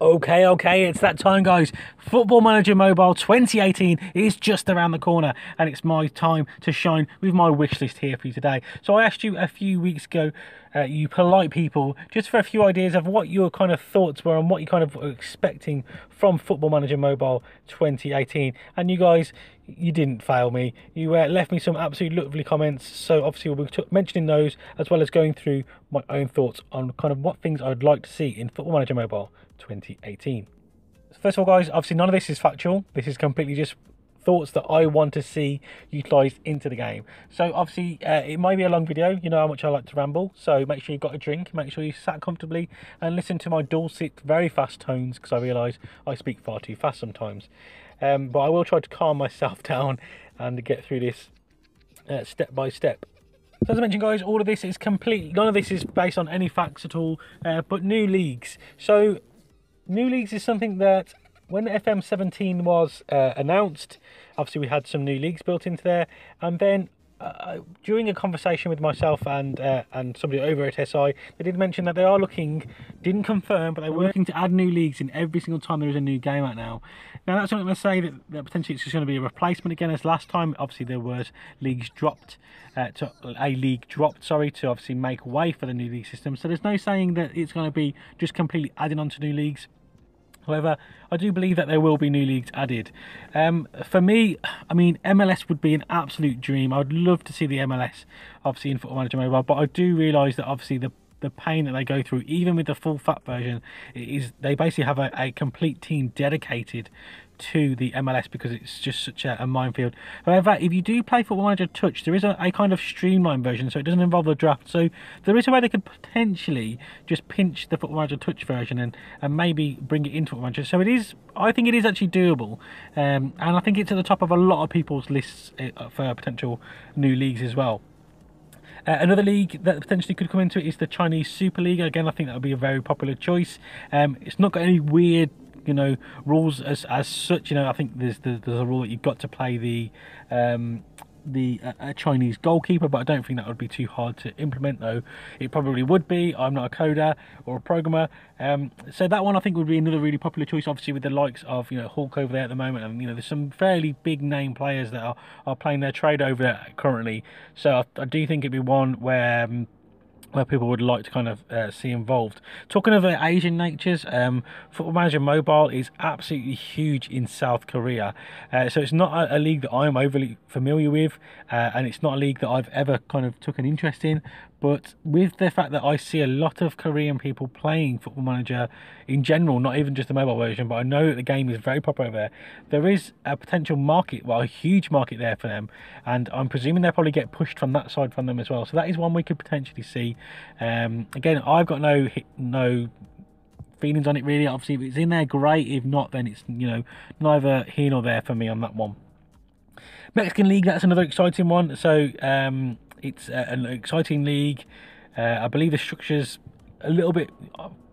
Okay, it's that time, guys. Football Manager Mobile 2018 is just around the corner, and it's my time to shine with my wish list here for you today. So I asked you a few weeks ago, you polite people, just for a few ideas of what your kind of thoughts were and what you kind of were expecting from Football Manager Mobile 2018. And you guys, you didn't fail me. You left me some absolutely lovely comments. So obviously we'll be mentioning those, as well as going through my own thoughts on kind of what things I'd like to see in Football Manager Mobile 2018. First of all, guys, obviously none of this is factual. This is completely just thoughts that I want to see utilised into the game. So obviously it might be a long video. You know how much I like to ramble, so make sure you've got a drink, make sure you sat comfortably and listen to my dulcet, very fast tones, because I realise I speak far too fast sometimes. But I will try to calm myself down and get through this step by step. So as I mentioned, guys, all of this is complete, none of this is based on any facts at all, but new leagues. So new leagues is something that when FM17 was announced, obviously we had some new leagues built into there, and then during a conversation with myself and somebody over at SI, they did mention that they are looking, didn't confirm, but they were looking to add new leagues in every single time there is a new game out now. Now that's not going to say that potentially it's just going to be a replacement again, as last time obviously there was leagues dropped, to obviously make way for the new league system. So there's no saying that it's going to be just completely adding on to new leagues. However, I do believe that there will be new leagues added. For me, I mean, MLS would be an absolute dream. I would love to see the MLS, obviously, in Football Manager Mobile, but I do realise that, obviously, the pain that they go through, even with the full fat version, is they basically have a complete team dedicated to the MLS, because it's just such a minefield. However, if you do play Football Manager Touch, there is a kind of streamlined version, so it doesn't involve the draft. So there is a way they could potentially just pinch the Football Manager Touch version and maybe bring it into Football Manager. So it is, I think it is actually doable, and I think it's at the top of a lot of people's lists for potential new leagues as well. Another league that potentially could come into it is the Chinese Super League. Again, I think that would be a very popular choice. It's not got any weird, you know, rules as such. You know, I think there's a rule that you've got to play a Chinese goalkeeper, but I don't think that would be too hard to implement, though it probably would be. I'm not a coder or a programmer, so that one I think would be another really popular choice, obviously with the likes of, you know, Hulk over there at the moment, and you know there's some fairly big name players that are playing their trade over there currently. So I do think it'd be one where people would like to kind of see involved. Talking of Asian natures, Football Manager Mobile is absolutely huge in South Korea. So it's not a league that I'm overly familiar with, and it's not a league that I've ever kind of took an interest in. But with the fact that I see a lot of Korean people playing Football Manager in general, not even just the mobile version, but I know that the game is very popular over there, there is a potential market, well, a huge market there for them, and I'm presuming they'll probably get pushed from that side from them as well. So that is one we could potentially see. Again, I've got no feelings on it really. Obviously, if it's in there, great. If not, then it's, you know, neither here nor there for me on that one. Mexican League, that's another exciting one. So it's an exciting league. I believe the structure's a little bit,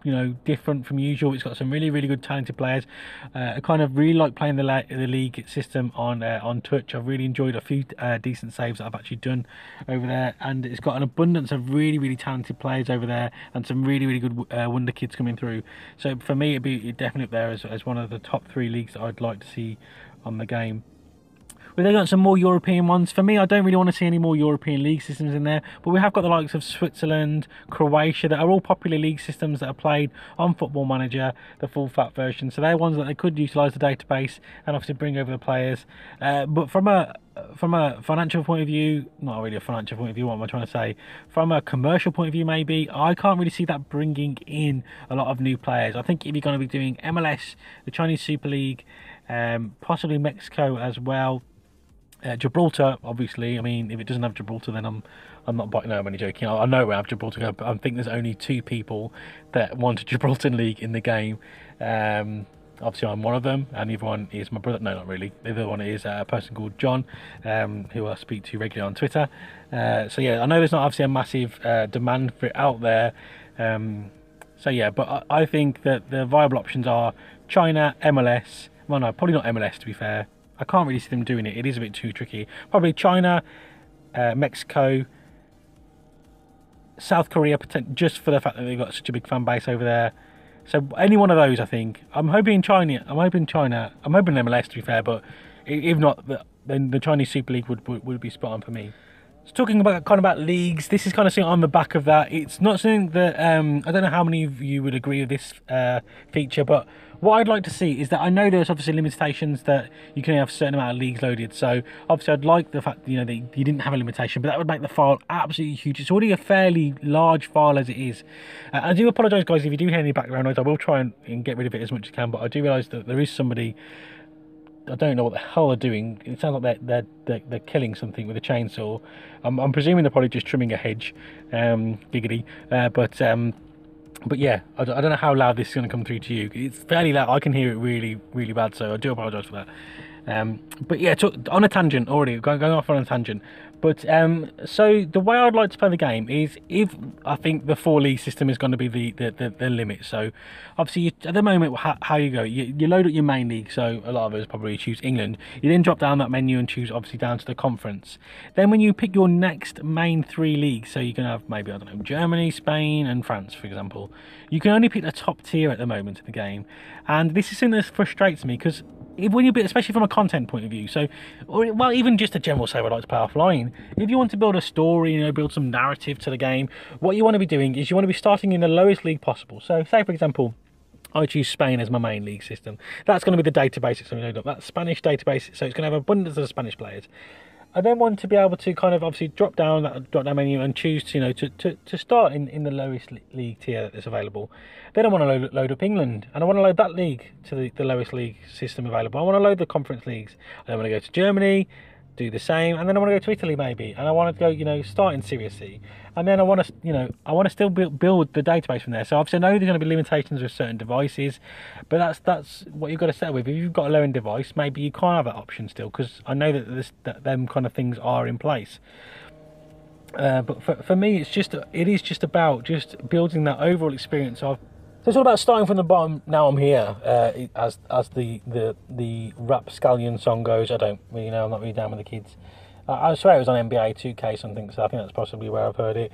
you know, different from usual. It's got some really good talented players. I kind of really like playing the league system on Touch. I've really enjoyed a few decent saves that I've actually done over there, and it's got an abundance of really talented players over there, and some really good wonder kids coming through. So for me, it'd be definitely up there as one of the top 3 leagues that I'd like to see on the game. We've then got some more European ones. For me, I don't really want to see any more European league systems in there, but we have got the likes of Switzerland, Croatia, that are all popular league systems that are played on Football Manager, the full fat version. So they're ones that they could utilise the database and obviously bring over the players. But from a financial point of view, not really a financial point of view, what am I trying to say? From a commercial point of view, maybe, I can't really see that bringing in a lot of new players. I think if you're going to be doing MLS, the Chinese Super League, possibly Mexico as well, Gibraltar, obviously. I mean, if it doesn't have Gibraltar, then I'm not biting. No, I'm only joking. I know we have Gibraltar, but I think there's only 2 people that want a Gibraltar league in the game. Obviously, I'm one of them, and the other one is my brother. No, not really. The other one is a person called John, who I speak to regularly on Twitter. So yeah, I know there's not obviously a massive demand for it out there. So yeah, but I think that the viable options are China, MLS. Well, no, probably not MLS, to be fair. I can't really see them doing it. It is a bit too tricky. Probably China, Mexico, South Korea, just for the fact that they've got such a big fan base over there. So any one of those, I think. I'm hoping China. I'm hoping MLS, to be fair, but if not, then the Chinese Super League would be spot on for me. So talking about leagues, this is kind of something on the back of that. It's not something that I don't know how many of you would agree with this feature, but what I'd like to see is that I know there's obviously limitations that you can only have a certain amount of leagues loaded. So obviously I'd like the fact that, that you didn't have a limitation, but that would make the file absolutely huge. It's already a fairly large file as it is. I do apologise, guys, if you do hear any background noise. I will try and get rid of it as much as I can, but I do realise that there is somebody. I don't know what the hell they're doing. It sounds like they're killing something with a chainsaw. I'm presuming they're probably just trimming a hedge, giggity. But yeah, I don't know how loud this is going to come through to you. It's fairly loud. I can hear it really, really bad, so I do apologise for that. But yeah, on a tangent already, going off on a tangent. But so the way I'd like to play the game is if I think the 4 league system is going to be the limit. So obviously at the moment, how you go, you load up your main league. So a lot of us probably choose England. You then drop down that menu and choose obviously down to the conference. Then when you pick your next main 3 leagues, so you can have maybe, I don't know, Germany, Spain and France, for example. You can only pick the top tier at the moment of the game. And this is something that frustrates me because when you, especially from a content point of view, so, or well, even just a general save I like to play offline. If you want to build a story, build some narrative to the game, what you want to be doing is you want to be starting in the lowest league possible. So, say for example, I choose Spain as my main league system. That's going to be the database it's going to load up. That's Spanish database, so it's going to have abundance of Spanish players. I then want to be able to kind of obviously drop down menu and choose to start in the lowest league tier that's available. Then I want to load up England, and I want to load that league to the lowest league system available. I want to load the conference leagues. I want to go to Germany, do the same, and then I want to go to Italy maybe, and I want to go start in Serie C, and then I want to still build the database from there. So obviously I know there's going to be limitations with certain devices, but that's what you've got to settle with. If you've got a low-end device, maybe you can't have that option still, because I know that them kind of things are in place. But for me, it is just about building that overall experience of. So it's all about starting from the bottom. Now I'm here, as the rapscallion song goes. I don't really know. I'm not really down with the kids. I swear it was on NBA 2K something, so I think that's possibly where I've heard it.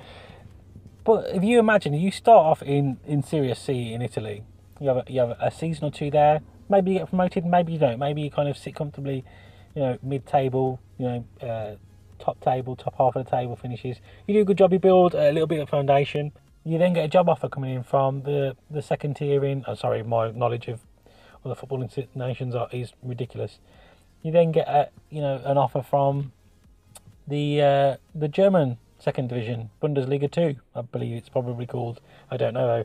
But if you imagine, you start off in Serie C in Italy. You have a season or 2 there. Maybe you get promoted, maybe you don't. Maybe you kind of sit comfortably, mid-table, top table, top half of the table finishes. You do a good job. You build a little bit of foundation. You then get a job offer coming in from the second tier in. Oh, sorry, my knowledge of other football nations is ridiculous. You then get an offer from the German second division, Bundesliga 2, I believe it's probably called. I don't know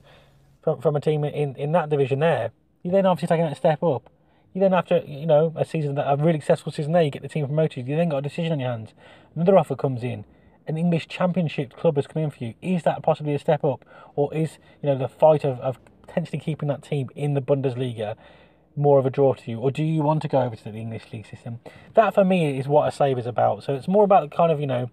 though. From a team in that division there. You then obviously taking that step up. You then after a really successful season there, you get the team promoted. You then got a decision on your hands. Another offer comes in. An English Championship club has come in for you. Is that possibly a step up, or is the fight of potentially keeping that team in the Bundesliga more of a draw to you, or do you want to go over to the English league system? That for me is what a save is about. So it's more about kind of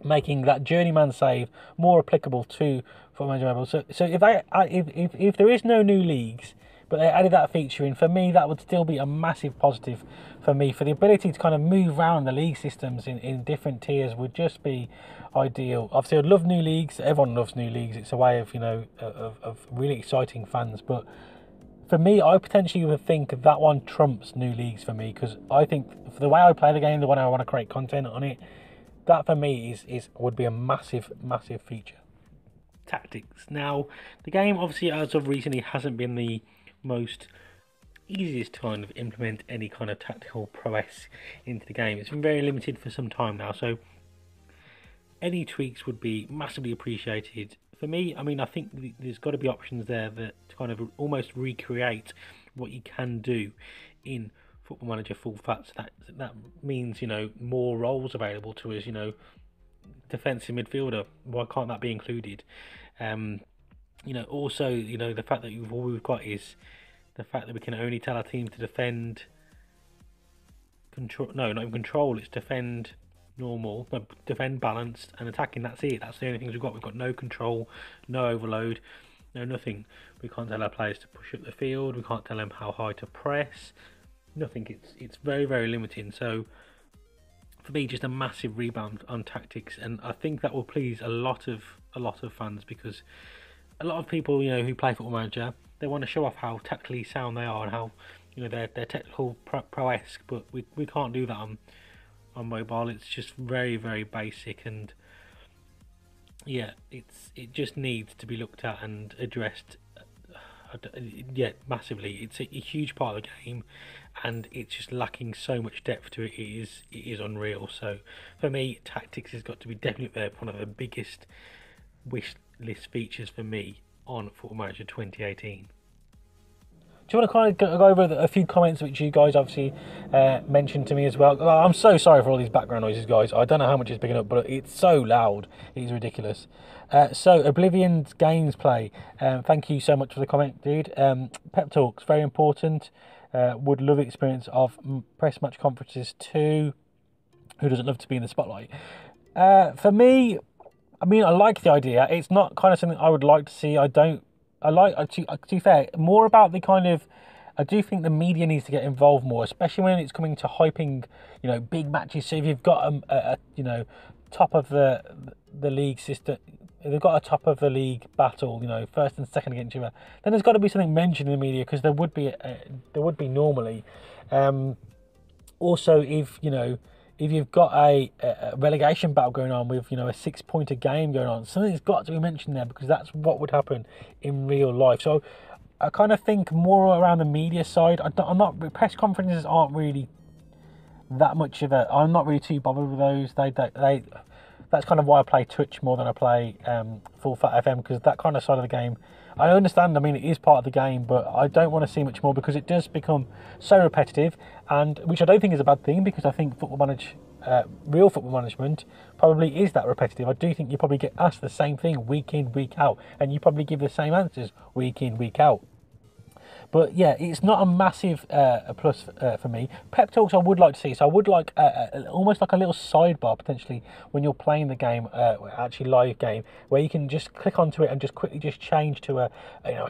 making that journeyman save more applicable to FootballManager Mobile. So if there is no new leagues, but they added that feature in, for me that would still be a massive positive for me. For the ability to kind of move around the league systems in different tiers would just be ideal. Obviously I'd love new leagues. Everyone loves new leagues. It's a way of of really exciting fans. But for me, I potentially would think that one trumps new leagues for me, because I think for the way I play the game, the way I want to create content on it, that for me would be a massive feature. Tactics. Now the game obviously as of recently hasn't been the most easiest to kind of implement any kind of tactical prowess into the game. It's been very limited for some time now, so any tweaks would be massively appreciated. For me, I mean, I think there's got to be options there that to kind of almost recreate what you can do in Football Manager Full Fat. So that means more roles available to us. Defensive midfielder. Why can't that be included? Also, the fact that all we've got is the fact that we can only tell our team to defend, not even control, it's defend normal, defend balanced and attacking. That's it. That's the only things we've got. We've got no control, no overload, no nothing. We can't tell our players to push up the field. We can't tell them how high to press. Nothing. It's very, very limiting. So for me, just a massive rebound on tactics, and I think that will please a lot of fans, because a lot of people who play Football Manager, they want to show off how tactically sound they are and how, you know, they're technical prowess, but we can't do that on mobile. It's just very, very basic, and yeah, it just needs to be looked at and addressed. Yeah, massively. It's a huge part of the game, and it's just lacking so much depth to it. It is unreal. So for me, tactics has got to be definitely there, one of the biggest wish list features for me on Football Manager 2018. Do you want to kind of go over a few comments which you guys obviously mentioned to me as well? I'm so sorry for all these background noises, guys. I don't know how much it's picking up, but it's so loud. It's ridiculous. So, Oblivion's Gameplay. Thank you so much for the comment, dude. Pep Talks, very important. Would love the experience of press match conferences too. Who doesn't love to be in the spotlight? For me, I mean, I like the idea. It's not kind of something I would like to see. To be fair, more about the kind of, I do think the media needs to get involved more, especially when it's coming to hyping, you know, big matches. So if you've got a you know, top of the league system, if they've got a top of the league battle, you know, first and second against each other, then there's got to be something mentioned in the media, because there would be normally. Also, if you know, if you've got a relegation battle going on with, you know, a 6-pointer game going on, something's got to be mentioned there, because that's what would happen in real life. So I kind of think more around the media side. Press conferences aren't really that much of a, I'm not really too bothered with those. That's kind of why I play Twitch more than I play Full Fat FM, because that kind of side of the game, I understand, I mean, it is part of the game, but I don't want to see much more, because it does become so repetitive, and which I don't think is a bad thing, because I think real football management probably is that repetitive. I do think you probably get asked the same thing week in, week out, and you probably give the same answers week in, week out. But yeah, it's not a massive plus for me. Pep Talks I would like to see. So I would like almost like a little sidebar potentially when you're playing the game, actually live game, where you can just click onto it and just quickly just change to a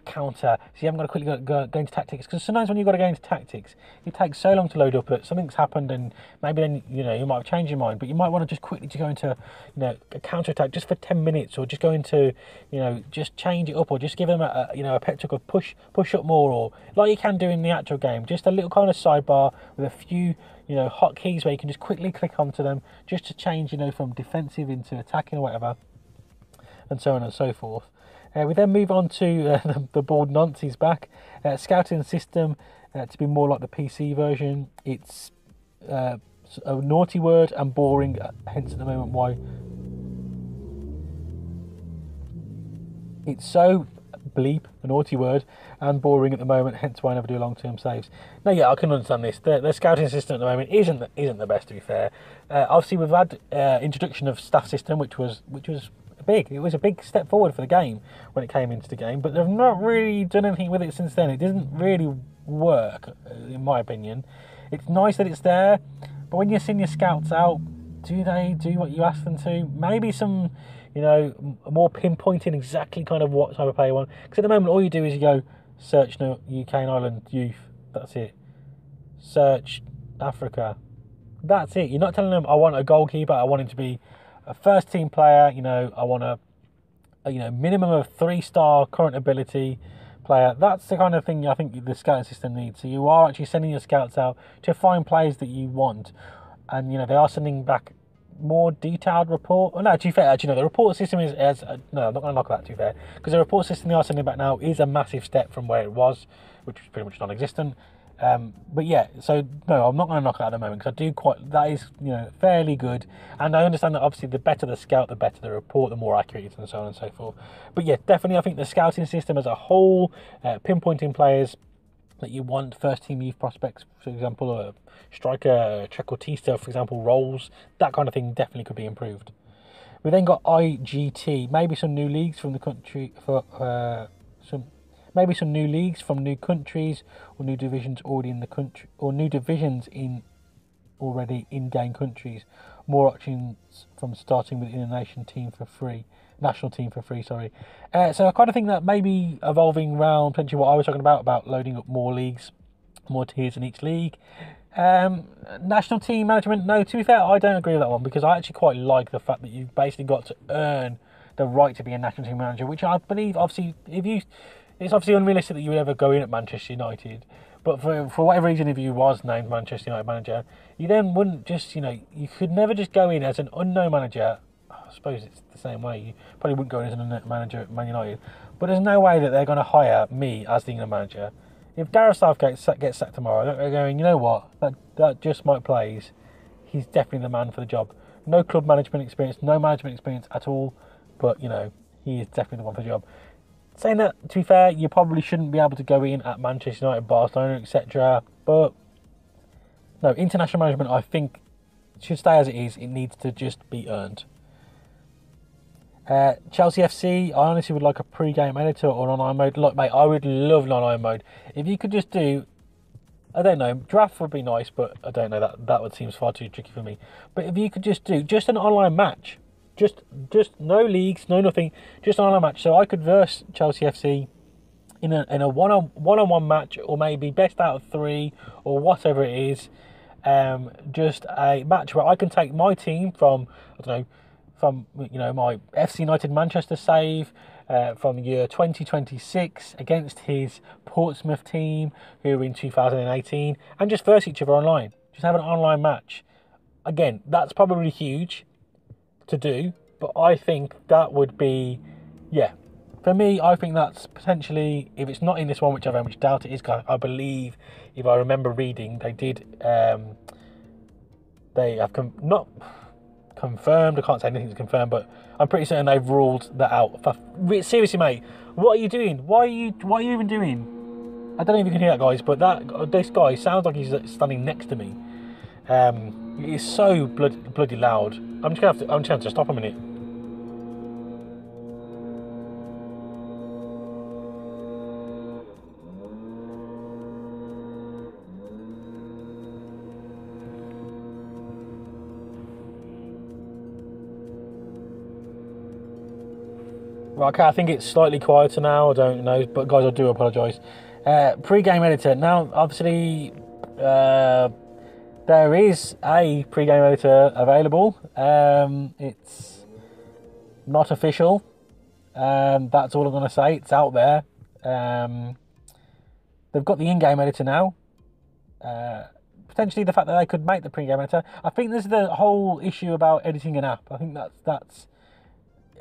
counter. So you haven't got to quickly go into tactics, because sometimes when you've got to go into tactics, it takes so long to load up that something's happened, and maybe then you might have changed your mind, but you might want to just quickly go into a counter attack just for 10 minutes, or just go into just change it up, or just give them a pep talk of push up more, or like you can do in the actual game, just a little kind of sidebar with a few hotkeys where you can just quickly click onto them just to change from defensive into attacking or whatever, and so on and so forth. We then move on to the board nonce is back. Scouting system to be more like the PC version. It's a naughty word and boring, hence at the moment why it's so bleep, a naughty word, and boring at the moment, hence why I never do long-term saves. Now, yeah, I can understand this. The scouting system at the moment isn't the best, to be fair. Obviously, we've had introduction of staff system, which was big. It was a big step forward for the game when it came into the game, but they've not really done anything with it since then. It doesn't really work, in my opinion. It's nice that it's there, but when you send your scouts out, do they do what you ask them to? Maybe some more pinpointing exactly kind of what type of player you want. Because at the moment, all you do is you go search UK and Ireland youth. That's it. Search Africa. That's it. You're not telling them I want a goalkeeper. I want him to be a first team player. I want a minimum of 3-star current ability player. That's the kind of thing I think the scouting system needs. So you are actually sending your scouts out to find players that you want, and they are sending back more detailed report. Oh, no, to be fair, actually, no, the report system is no, I'm not going to knock that, to be fair, because the report system they are sending back now is a massive step from where it was, which was pretty much non-existent. But yeah, so no, I'm not going to knock that at the moment, because I do that is fairly good, and I understand that obviously the better the scout, the better the report, the more accurate it is, and so on and so forth. But yeah, definitely I think the scouting system as a whole, pinpointing players that you want, first team youth prospects, for example, a striker, trequartista, for example, roles, that kind of thing definitely could be improved. We then got IGT, maybe some new leagues from the country some new leagues from new countries, or new divisions already in the country, or new divisions in already in-game countries. More options from starting within a national team for free. So I kind of think that maybe evolving around potentially what I was talking about loading up more leagues, more tiers in each league. National team management, no, to be fair, I don't agree with that one, because I actually quite like the fact that you've basically got to earn the right to be a national team manager, which I believe, obviously, if it's obviously unrealistic that you would ever go in at Manchester United. But for whatever reason, if you was named Manchester United manager, you then wouldn't just, you could never just go in as an unknown manager. I suppose it's the same way. You probably wouldn't go in as an unknown manager at Man United. But there's no way that they're going to hire me as the England manager. If Gareth Southgate gets sacked tomorrow, they're going, you know what, that Just M1ke Plays, he's definitely the man for the job. No club management experience, no management experience at all. But, he is definitely the one for the job. Saying that, to be fair, you probably shouldn't be able to go in at Manchester United, Barcelona, etc. But, no, international management, I think, should stay as it is. It needs to just be earned. Chelsea FC, I honestly would like a pre-game editor or an online mode. Look, mate, I would love an online mode. If you could just do, I don't know, draft would be nice, but I don't know, that would seem far too tricky for me. But if you could just do just an online match, just no leagues, no nothing, just an online match. So I could verse Chelsea FC in a one-on-one match, or maybe best out of 3, or whatever it is. Just a match where I can take my team from, I don't know, from my FC United Manchester save from the year 2026 against his Portsmouth team who were in 2018, and just verse each other online. Just have an online match. Again, that's probably huge to do, but I think that would be, for me, I think that's potentially, if it's not in this one, which I very much doubt it is, because I believe, if I remember reading, they did, they have not confirmed, I can't say anything's confirmed, but I'm pretty certain they've ruled that out. Seriously, mate, what are you doing? What are you even doing? I don't know if you can hear that, guys, but this guy sounds like he's standing next to me. It is so bloody loud. I'm just gonna have to stop a minute. Right, okay, I think it's slightly quieter now. I don't know, but guys, I do apologise. Pre-game editor. Now, obviously, there is a pre-game editor available. It's not official. That's all I'm going to say. It's out there. They've got the in-game editor now. Potentially the fact that they could make the pre-game editor. I think there's the whole issue about editing an app. I think that's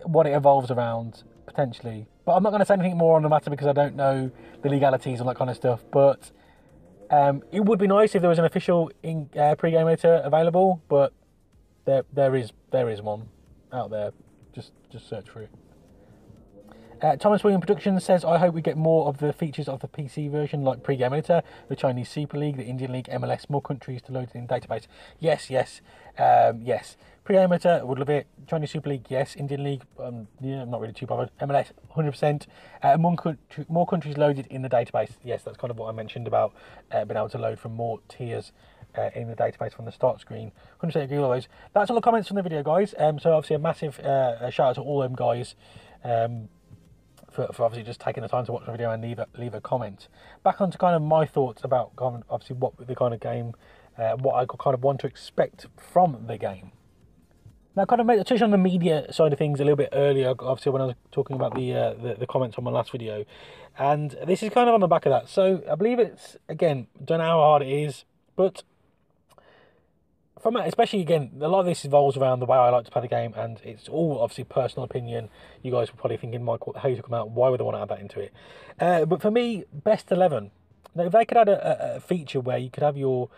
what it evolves around, potentially. But I'm not going to say anything more on the matter because I don't know the legalities and that kind of stuff. But it would be nice if there was an official pre-game editor available, but there is one out there. Just search for it. Thomas William Productions says, I hope we get more of the features of the PC version, like pre-game editor, the Chinese Super League, the Indian League, MLS, more countries to load in database. Yes. Pre-game editor, would love it. Chinese Super League, yes. Indian League, I'm not really too bothered. MLS, 100%. More countries loaded in the database. Yes, that's kind of what I mentioned about being able to load from more tiers in the database from the start screen. 100% agree with all those. That's all the comments from the video, guys. So obviously a massive shout out to all them guys. For obviously just taking the time to watch the video and leave a comment. Back on to kind of my thoughts about obviously what the kind of game, what I kind of want to expect from the game. Now, kind of touch on the media side of things a little bit earlier, obviously when I was talking about the comments on my last video, and this is kind of on the back of that. So I believe it's, again, don't know how hard it is, but from that, especially again, a lot of this evolves around the way I like to play the game, and it's all obviously personal opinion. You guys were probably thinking, Michael, how you took them out? Why would they want to add that into it? But for me, best 11. Now, if they could add a feature where you could have your,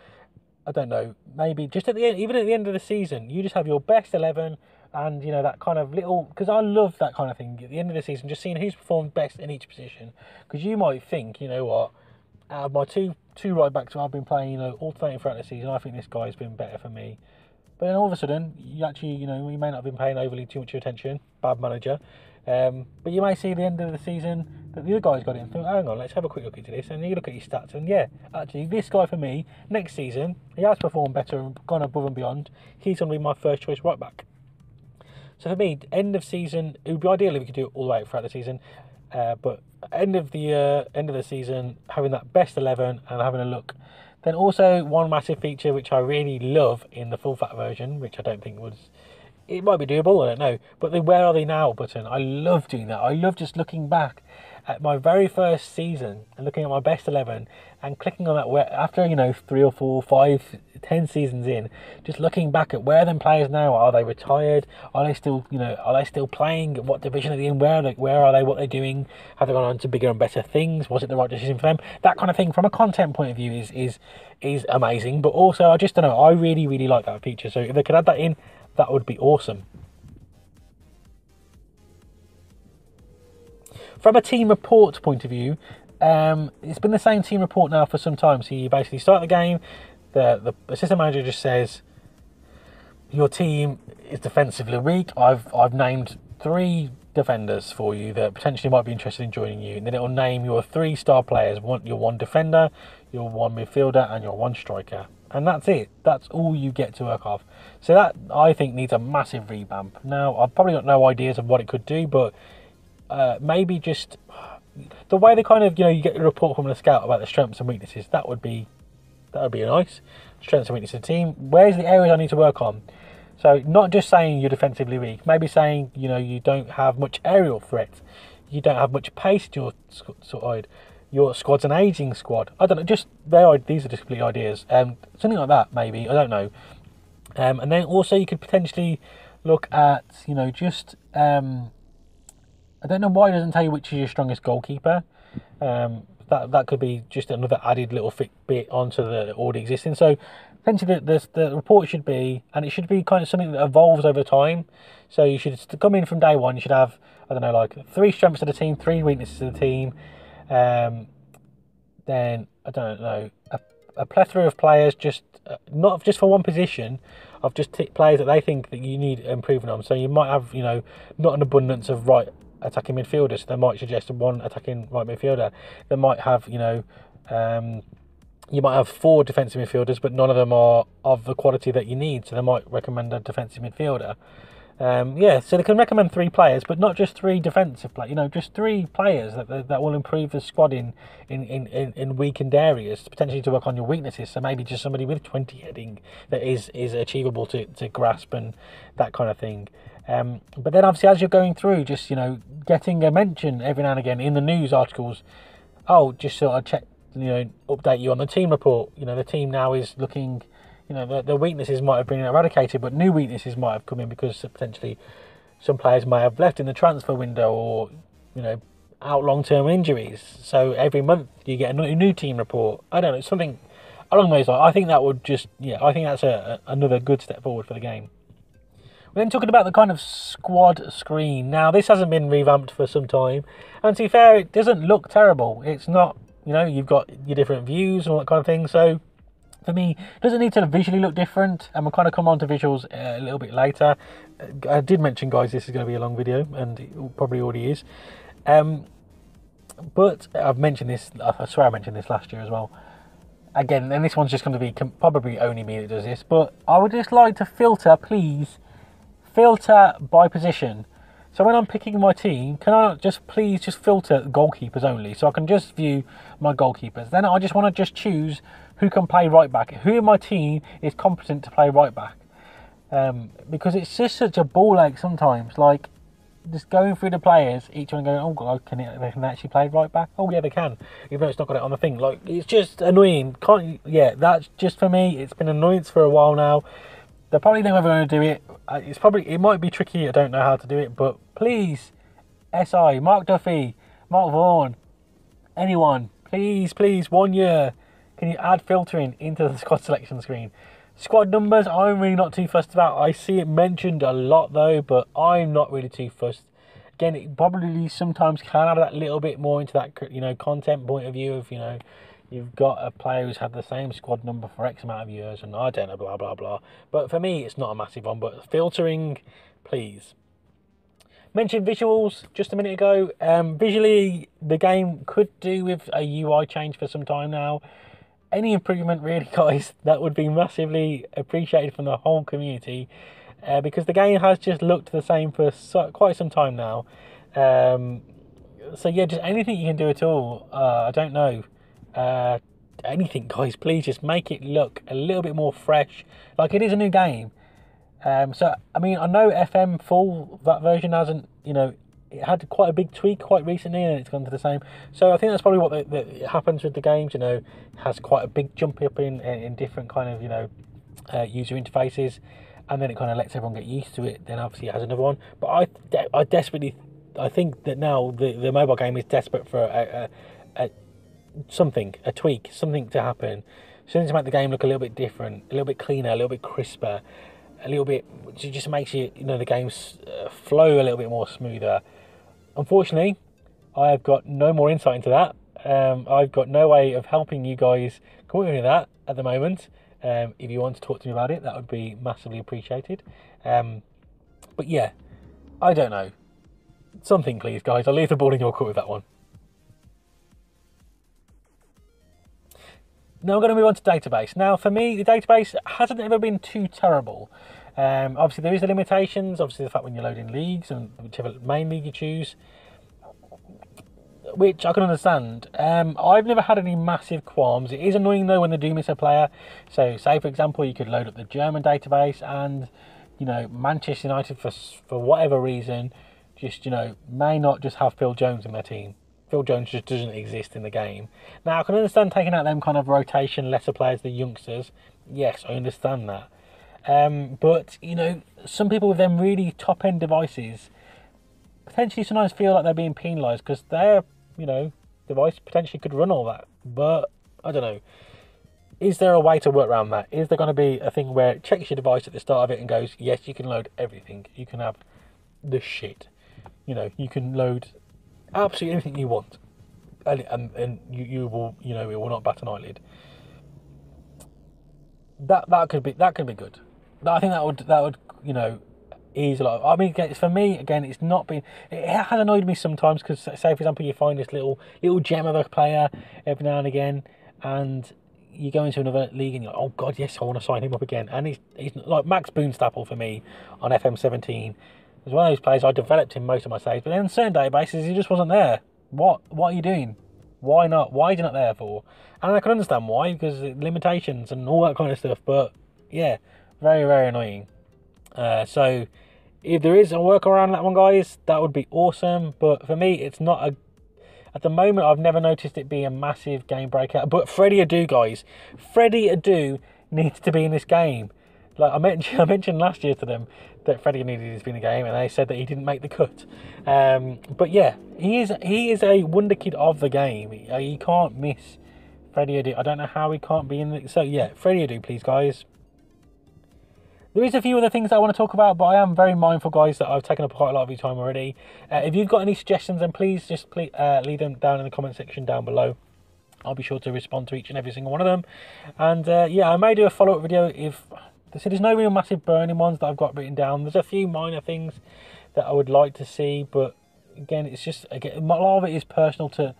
I don't know, maybe just at the end, even at the end of the season, you just have your best 11, and that kind of little, because I love that kind of thing at the end of the season, just seeing who's performed best in each position. Because you might think, you know what, out of my two right backs I've been playing, alternating throughout the season, I think this guy's been better for me. But then all of a sudden, you actually, you may not have been paying overly too much attention, bad manager. But you may see at the end of the season that the other guy's got it and think, hang on, let's have a quick look into this. And you look at his stats, and yeah, actually, this guy for me, next season, he has performed better and gone above and beyond. He's going to be my first choice right back. So for me, end of season, it would be ideal if we could do it all the way throughout the season. But end of the season, having that best 11 and having a look. Then also one massive feature which I really love in the full fat version, which I don't think it might be doable, I don't know, but the where are they now button. I love doing that. I love just looking back at my very first season and looking at my best 11 and clicking on that where after 3 or 4, 5, 10 seasons in, just looking back at where them players now are. They retired? Are they still are they still playing? What division are they in? Where are they? What they're doing? Have they gone on to bigger and better things? Was it the right decision for them? That kind of thing from a content point of view is amazing. But also, I just don't know. I really like that feature. So if they could add that in, that would be awesome. From a team report point of view, it's been the same team report now for some time. So you basically start the game, the assistant manager just says your team is defensively weak. I've named 3 defenders for you that potentially might be interested in joining you, and then it will name your 3 star players, your 1 defender, your 1 midfielder, and your 1 striker. And that's it. That's all you get to work off. So that, I think, needs a massive revamp. Now, I've probably got no ideas of what it could do, but maybe just the way they kind of, you get a report from the scout about the strengths and weaknesses. That would be nice. Strengths and weaknesses of the team. Where's the areas I need to work on? So not just saying you're defensively weak. Maybe saying you don't have much aerial threat. You don't have much pace to your side. Your squad's an aging squad. I don't know. Just these are just complete ideas. Something like that maybe. I don't know. And then also you could potentially look at just. I don't know why it doesn't tell you which is your strongest goalkeeper. That could be just another added little bit onto the already existing. So essentially the report should be, and it should be kind of something that evolves over time. So you should come in from day one, you should have, I don't know, like 3 strengths of the team, 3 weaknesses of the team. Then, I don't know, a plethora of players, just not just for one position, of just players that they think that you need improving on. So you might have, not an abundance of right attacking midfielders, so they might suggest 1 attacking right midfielder. They might have, you might have 4 defensive midfielders, but none of them are of the quality that you need, so they might recommend a defensive midfielder. So they can recommend 3 players, but not just 3 defensive players, just 3 players that will improve the squad in weakened areas, potentially to work on your weaknesses. So maybe just somebody with 20 heading that is achievable to grasp and that kind of thing. But then obviously as you're going through, just getting a mention every now and again in the news articles. Just sort of check, update you on the team report. The team now is looking, the weaknesses might have been eradicated, but new weaknesses might have come in because potentially some players may have left in the transfer window, or out long-term injuries. So every month you get a new team report. I don't know, something along those lines. I think that would just, I think that's another good step forward for the game. We're then talking about the kind of squad screen. Now, this hasn't been revamped for some time, and to be fair, it doesn't look terrible. It's not, you've got your different views and all that kind of thing. So for me, it doesn't need to visually look different, and we'll kind of come on to visuals a little bit later. I did mention, guys, this is going to be a long video, and it probably already is. But I've mentioned this, I swear I mentioned this last year as well. Again, and this one's just going to be probably only me that does this, but I would just like to filter by position. So when I'm picking my team, can I please filter goalkeepers only, so I can just view my goalkeepers. Then I just want to just choose who can play right back, who in my team is competent to play right back. Because it's just such a ball ache sometimes, like just going through the players, each one going, oh god, they can actually play right back? Oh yeah, they can, even though it's not got it on the thing. Like, it's just annoying. That's just, for me, it's been an annoyance for a while now. They're probably never going to do it. It might be tricky. I don't know how to do it, but please, SI, Mark Duffy, Mark Vaughan, anyone, please, 1 year, can you add filtering into the squad selection screen? Squad numbers, I'm really not too fussed about. I see it mentioned a lot though, but I'm not really too fussed. Again, it probably sometimes can add that little bit more into that, content point of view of, you've got a player who's had the same squad number for X amount of years, and I don't know, blah, blah, blah. But for me, it's not a massive one, but filtering, please. Mentioned visuals just a minute ago. Visually, the game could do with a UI change for some time now. Any improvement, really, guys, that would be massively appreciated from the whole community, because the game has just looked the same for quite some time now. So yeah, just anything you can do at all. I don't know. Anything, guys, please just make it look a little bit more fresh, like it is a new game. So I mean, I know FM full, that version hasn't it had quite a big tweak quite recently, and it's gone to the same. So I think that's probably what happens with the games. You know, it has quite a big jump up in different kind of, you know, user interfaces, and then it kind of lets everyone get used to it. Then obviously it has another one. But I think that now the mobile game is desperate for a tweak, something to happen, something to make the game look a little bit different, a little bit cleaner, a little bit crisper, a little bit, which just makes you know, the games flow a little bit more smoother. Unfortunately, I have got no more insight into that. I've got no way of helping you guys come up with that at the moment. If you want to talk to me about it, that would be massively appreciated. But yeah, I don't know. Something, please, guys. I'll leave the ball in your court with that one. Now we're going to move on to database. Now, for me, the database hasn't ever been too terrible. Obviously, there is the limitations. Obviously, the fact when you're loading leagues and whichever main league you choose, which I can understand. I've never had any massive qualms. It is annoying though when they do miss a player. So, say for example, you could load up the German database, and you know, Manchester United for whatever reason, just, you know, may not just have Phil Jones in their team. Phil Jones just doesn't exist in the game. Now, I can understand taking out them kind of rotation, lesser players, the youngsters. Yes, I understand that. But, you know, some people with them really top-end devices potentially sometimes feel like they're being penalised because their, you know, device potentially could run all that. But, I don't know. Is there a way to work around that? Is there going to be a thing where it checks your device at the start of it and goes, yes, you can load everything. You can have the shit. You know, you can load absolutely anything you want, and you will, you know, it will not bat an eyelid. That could be good. I think that would, you know, ease a lot. I mean, for me, again, it's not been. It has annoyed me sometimes because, say for example, you find this little gem of a player every now and again, and you go into another league and you're like, oh god, yes, I want to sign him up again. And he's like Max Boonstaple for me on FM17. It was one of those players I developed in most of my saves, but then on certain databases he just wasn't there. What are you doing? Why not? Why are you not there for? And I can understand why, because limitations and all that kind of stuff. But yeah, very, very annoying. So if there is a workaround that one, guys, that would be awesome. But for me, it's not a. At the moment, I've never noticed it be a massive game breakout. But Freddie Adu, guys, Freddie Adu needs to be in this game. Like I mentioned last year to them that Freddie needed to be in the game, and they said that he didn't make the cut. But yeah, he is a wonder kid of the game. You can't miss Freddie Adu. I don't know how he can't be in the. So yeah, Freddie Adu, please, guys. There is a few other things I want to talk about, but I am very mindful, guys, that I've taken up quite a lot of your time already. If you've got any suggestions, then please leave them down in the comment section down below. I'll be sure to respond to each and every single one of them. And yeah, I may do a follow-up video if. So there's no real massive burning ones that I've got written down. There's a few minor things that I would like to see, but again, it's just, again, a lot of it is personal to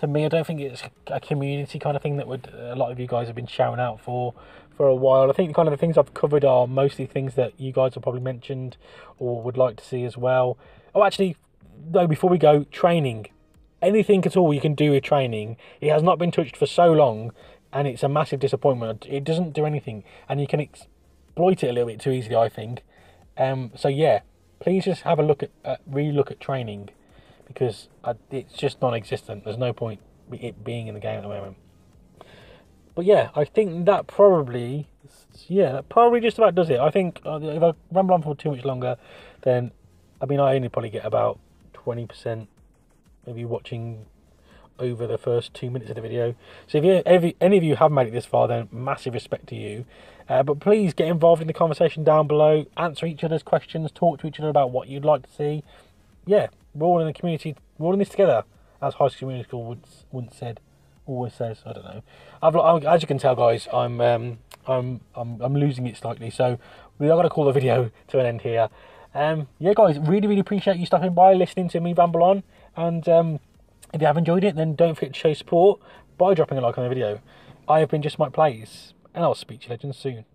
me. I don't think it's a community kind of thing that a lot of you guys have been shouting out for a while. I think kind of the things I've covered are mostly things that you guys have probably mentioned or would like to see as well. Oh, actually, though, before we go, training. Anything at all you can do with training. It has not been touched for so long, and it's a massive disappointment. It doesn't do anything, and you can exploit it a little bit too easily, I think. So yeah, please just have a look at re-look at training, because it's just non-existent. There's no point it being in the game at the moment. But yeah, I think that probably just about does it. I think if I ramble on for too much longer, then I mean I only probably get about 20% of you watching over the first 2 minutes of the video. So if any of you have made it this far, then massive respect to you. But please get involved in the conversation down below, answer each other's questions, talk to each other about what you'd like to see. Yeah, we're all in the community, we're all in this together, as High School Musical once said, always says. I don't know. As you can tell, guys, I'm losing it slightly, so we are going to call the video to an end here. Yeah, guys, really appreciate you stopping by, listening to me ramble on, and if you have enjoyed it, then don't forget to show support by dropping a like on the video. I have been Just M1ke Plays, and I'll speak to you legends soon.